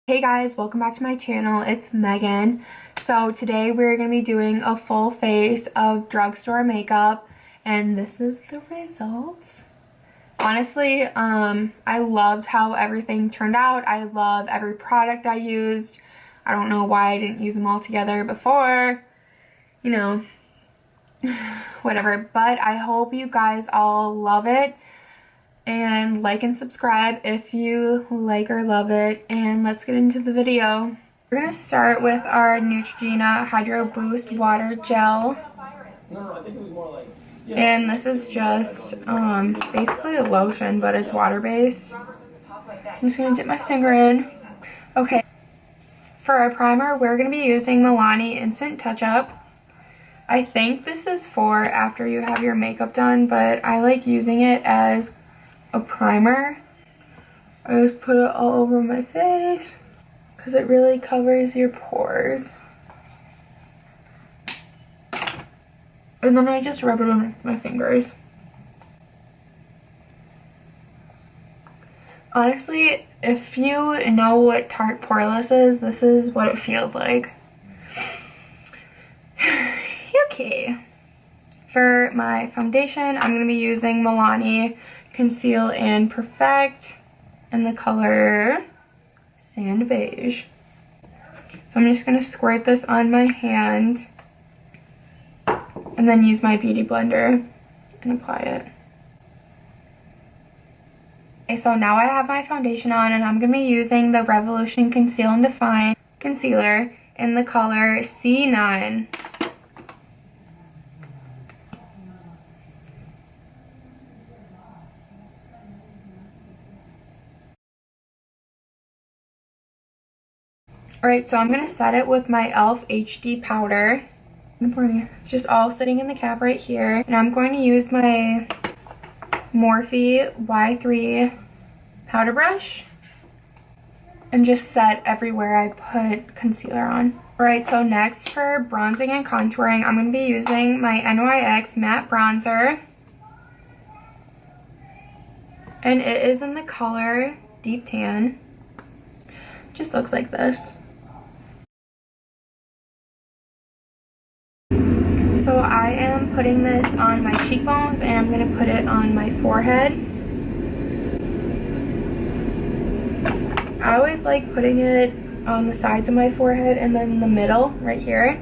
Hey guys, welcome back to my channel. It's Megan. So today we're going to be doing a full face of drugstore makeup and this is the results. Honestly, I loved how everything turned out. I love every product I used. I don't know why I didn't use them all together before, you know, whatever. But I hope you guys all love it. And like and subscribe if you like or love it, and let's get into the video. We're gonna start with our Neutrogena Hydro Boost Water Gel. And this is just basically a lotion, but it's water based. I'm just gonna dip my finger in. Okay, for our primer we're gonna be using MILANI Instant Touch Up. I think this is for after you have your makeup done, but I like using it as a primer. I just put it all over my face because it really covers your pores. And then I just rub it on with my fingers. Honestly, if you know what Tarte Poreless is, this is what it feels like. Okay. For my foundation, I'm going to be using MILANI Conceal and Perfect in the color Sand Beige. So I'm just going to squirt this on my hand and then use my beauty blender and apply it. Okay, so now I have my foundation on and I'm going to be using the Revolution Conceal and Define Concealer in the color C9. Alright, so I'm going to set it with my e.l.f. HD powder. It's just all sitting in the cap right here. And I'm going to use my Morphe Y3 powder brush and just set everywhere I put concealer on. Alright, so next for bronzing and contouring, I'm going to be using my NYX Matte Bronzer. And it is in the color Deep Tan. Just looks like this. So I am putting this on my cheekbones and I'm going to put it on my forehead. I always like putting it on the sides of my forehead and then the middle right here.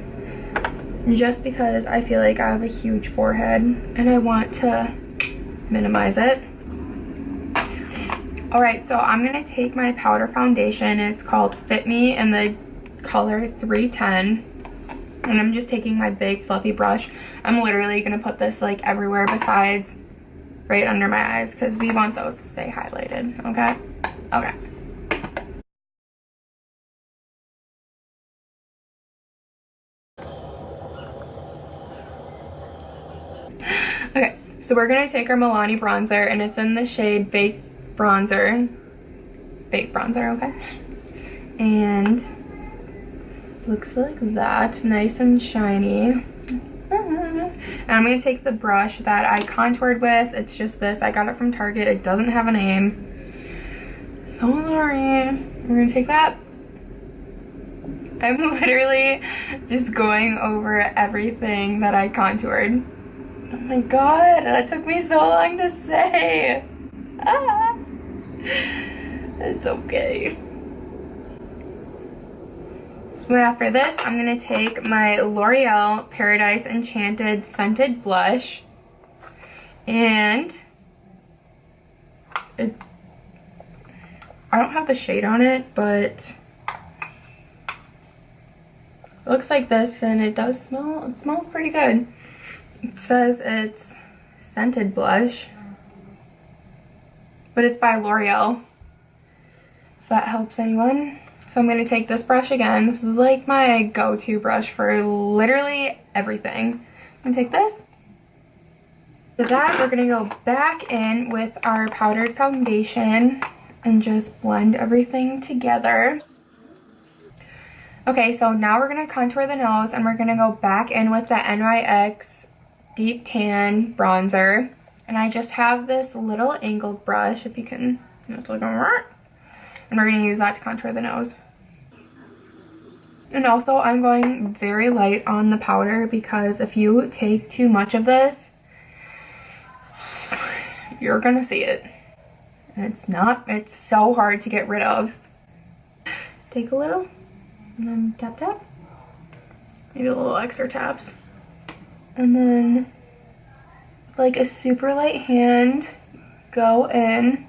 Just because I feel like I have a huge forehead and I want to minimize it. Alright, so I'm going to take my powder foundation. It's called Fit Me in the color 310. And I'm just taking my big fluffy brush. I'm literally going to put this like everywhere besides right under my eyes because we want those to stay highlighted, okay? Okay. Okay, so we're going to take our MILANI bronzer and it's in the shade Baked Bronzer. Baked Bronzer, okay? And looks like that, nice and shiny. And I'm going to take the brush that I contoured with. It's just this. I got it from Target. It doesn't have a name. So sorry. We're going to take that. I'm literally just going over everything that I contoured. Oh my god, that took me so long to say. Ah. It's okay. But after this, I'm going to take my L'Oreal Paradise Enchanted Scented Blush. And I don't have the shade on it, but it looks like this and it does smell, it smells pretty good. It says it's scented blush, but it's by L'Oreal, if that helps anyone. So I'm going to take this brush again. This is like my go-to brush for literally everything. I'm going to take this. For that, we're going to go back in with our powdered foundation and just blend everything together. Okay, so now we're going to contour the nose and we're going to go back in with the NYX Deep Tan Bronzer. And I just have this little angled brush, if you can, it's like, and we're going to use that to contour the nose. And also I'm going very light on the powder because if you take too much of this, you're gonna see it. And it's so hard to get rid of. Take a little and then tap tap. Maybe a little extra taps. And then like a super light hand, go in.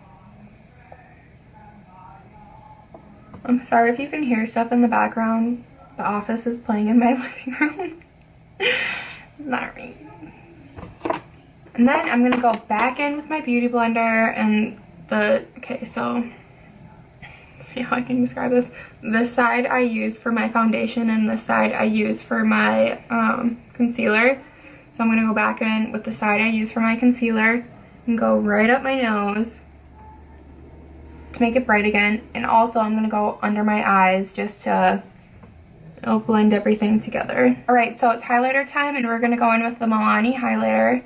I'm sorry if you can hear stuff in the background. The Office is playing in my living room. Sorry. And then I'm gonna go back in with my beauty blender and okay, so see how I can describe this. This side I use for my foundation and this side I use for my concealer. So I'm gonna go back in with the side I use for my concealer and go right up my nose to make it bright again. And also I'm gonna go under my eyes just to blend everything together. Alright, so it's highlighter time and we're gonna go in with the MILANI highlighter.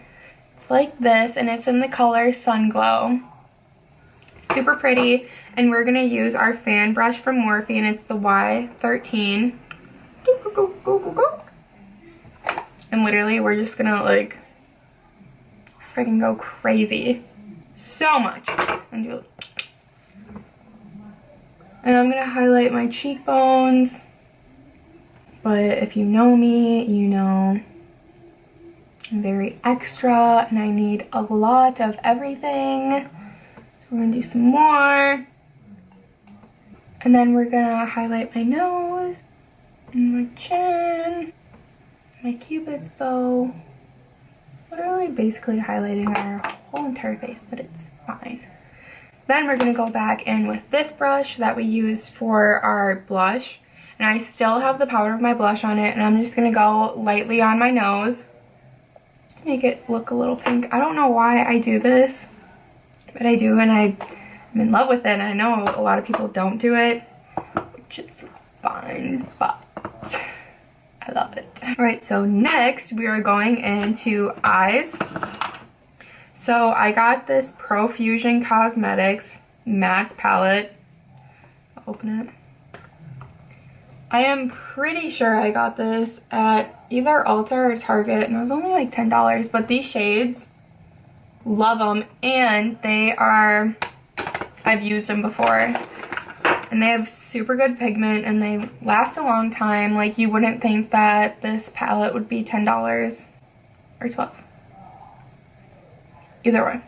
It's like this and it's in the color Sunglow. Super pretty. And we're gonna use our fan brush from Morphe and it's the Y13. And literally we're just gonna like freaking go crazy. So much. And I'm gonna highlight my cheekbones. But if you know me, you know I'm very extra and I need a lot of everything. So we're gonna do some more. And then we're gonna highlight my nose, and my chin, my cupid's bow. Literally basically highlighting our whole entire face, but it's fine. Then we're gonna go back in with this brush that we used for our blush. And I still have the powder of my blush on it, and I'm just gonna go lightly on my nose just to make it look a little pink. I don't know why I do this, but I do, and I'm in love with it. And I know a lot of people don't do it, which is fine, but I love it. All right, so next we are going into eyes. So I got this Profusion Cosmetics matte palette. I'll open it. I am pretty sure I got this at either Ulta or Target, and it was only like $10, but these shades, love them, and I've used them before, and they have super good pigment, and they last a long time. Like, you wouldn't think that this palette would be $10 or $12. Either way.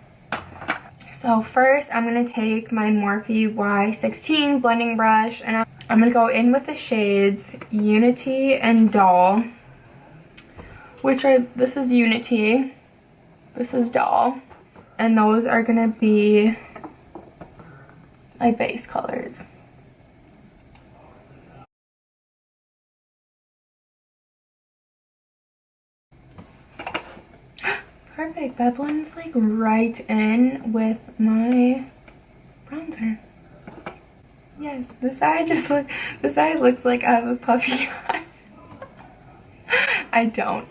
So first, I'm going to take my Morphe Y16 blending brush, and I'm going to go in with the shades Unity and Doll, this is Unity, this is Doll, and those are going to be my base colors. Perfect, that blends like right in with my bronzer. Yes, this eye looks like I have a puffy eye. I don't.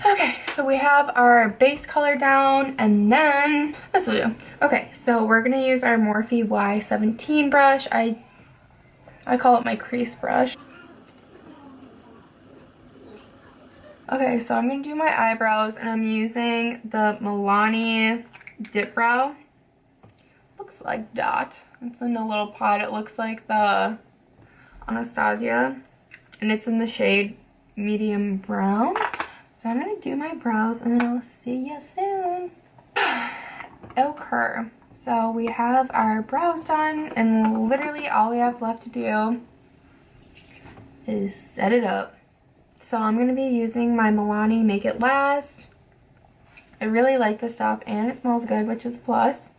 Okay, so we have our base color down, and then this will do. Okay, so we're gonna use our Morphe Y17 brush. I call it my crease brush. Okay, so I'm gonna do my eyebrows, and I'm using the MILANI Dip Brow. Looks like that. It's in a little pot. It looks like the Anastasia, and it's in the shade medium brown. So I'm gonna do my brows, and then I'll see you soon. Okay, so we have our brows done, and literally all we have left to do is set it up. So I'm gonna be using my MILANI Make It Last. I really like this stuff, and it smells good, which is a plus.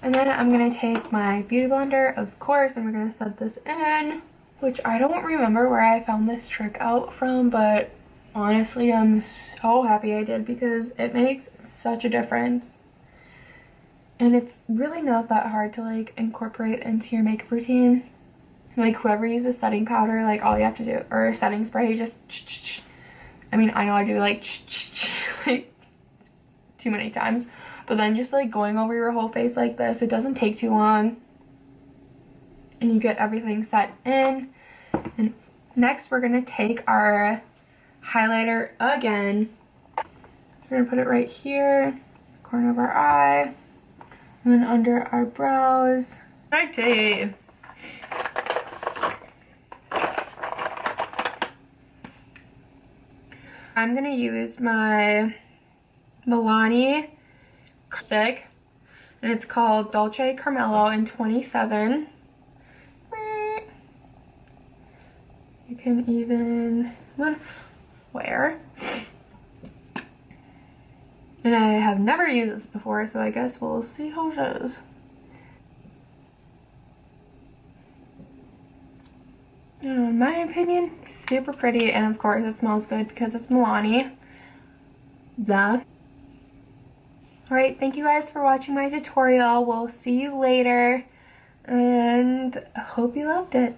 And then I'm going to take my beauty blender, of course, and we're going to set this in, which I don't remember where I found this trick out from, but honestly, I'm so happy I did because it makes such a difference. And it's really not that hard to like incorporate into your makeup routine. Like, whoever uses setting powder, like, all you have to do, or setting spray, you just, I mean, I know I do like too many times. But then just like going over your whole face like this, it doesn't take too long. And you get everything set in. And next we're gonna take our highlighter again. We're gonna put it right here, corner of our eye, and then under our brows. Alrighty. I'm gonna use my MILANI stick, and it's called Dulce Carmelo in 27. You can even wear. And I have never used this before, so I guess we'll see how it goes. In my opinion, super pretty, and of course it smells good because it's MILANI. Duh. Alright, thank you guys for watching my tutorial. We'll see you later, and I hope you loved it.